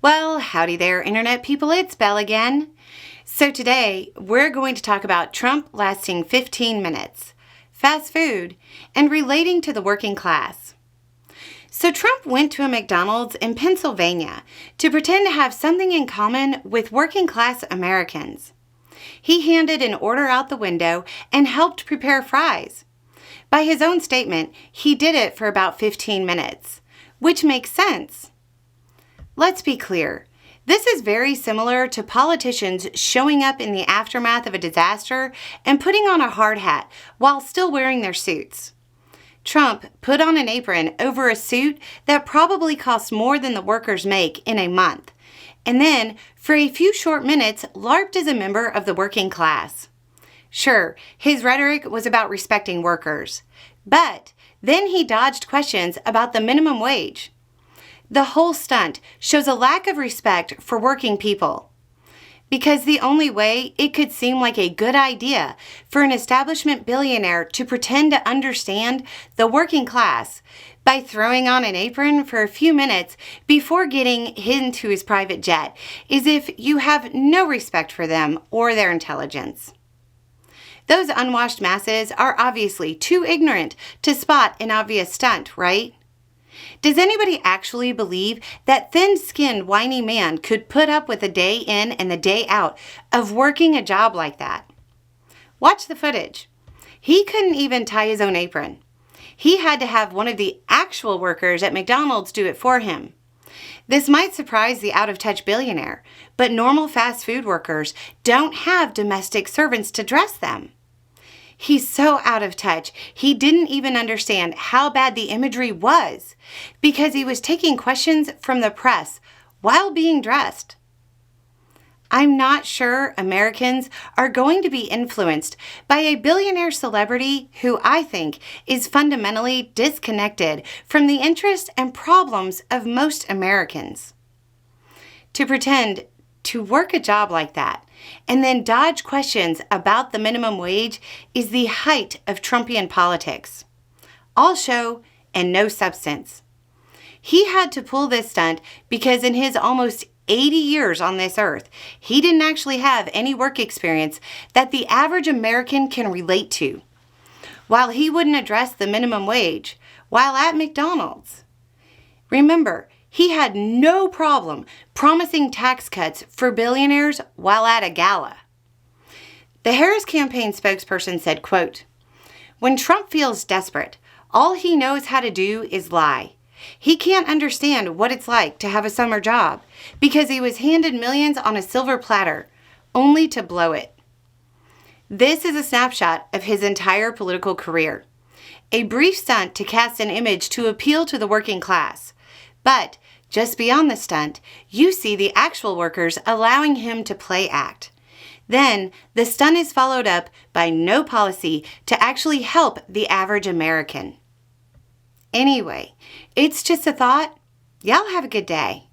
Well, howdy there, Internet people. It's Belle again. So today, we're going to talk about Trump lasting 15 minutes, fast food, and relating to the working class. So Trump went to a McDonald's in Pennsylvania to pretend to have something in common with working class Americans. He handed an order out the window and helped prepare fries. By his own statement, he did it for about 15 minutes, which makes sense. Let's be clear. This is very similar to politicians showing up in the aftermath of a disaster and putting on a hard hat while still wearing their suits. Trump put on an apron over a suit that probably costs more than the workers make in a month, and then, for a few short minutes, LARPed as a member of the working class. Sure, his rhetoric was about respecting workers, but then he dodged questions about the minimum wage. The whole stunt shows a lack of respect for working people, because the only way it could seem like a good idea for an establishment billionaire to pretend to understand the working class by throwing on an apron for a few minutes before getting into his private jet is if you have no respect for them or their intelligence. Those unwashed masses are obviously too ignorant to spot an obvious stunt, right? Does anybody actually believe that thin-skinned, whiny man could put up with a day in and the day out of working a job like that? Watch the footage. He couldn't even tie his own apron. He had to have one of the actual workers at McDonald's do it for him. This might surprise the out-of-touch billionaire, but normal fast food workers don't have domestic servants to dress them. He's so out of touch, he didn't even understand how bad the imagery was because he was taking questions from the press while being dressed. I'm not sure Americans are going to be influenced by a billionaire celebrity who I think is fundamentally disconnected from the interests and problems of most Americans. To pretend to work a job like that and then dodge questions about the minimum wage is the height of Trumpian politics. All show and no substance. He had to pull this stunt because in his almost 80 years on this earth, he didn't actually have any work experience that the average American can relate to, while he wouldn't address the minimum wage while at McDonald's. Remember, he had no problem promising tax cuts for billionaires while at a gala. The Harris campaign spokesperson said, quote, "When Trump feels desperate, all he knows how to do is lie. He can't understand what it's like to have a summer job because he was handed millions on a silver platter, only to blow it." This is a snapshot of his entire political career. A brief stunt to cast an image to appeal to the working class. But just beyond the stunt, you see the actual workers allowing him to play act. Then, the stunt is followed up by no policy to actually help the average American. Anyway, it's just a thought. Y'all have a good day.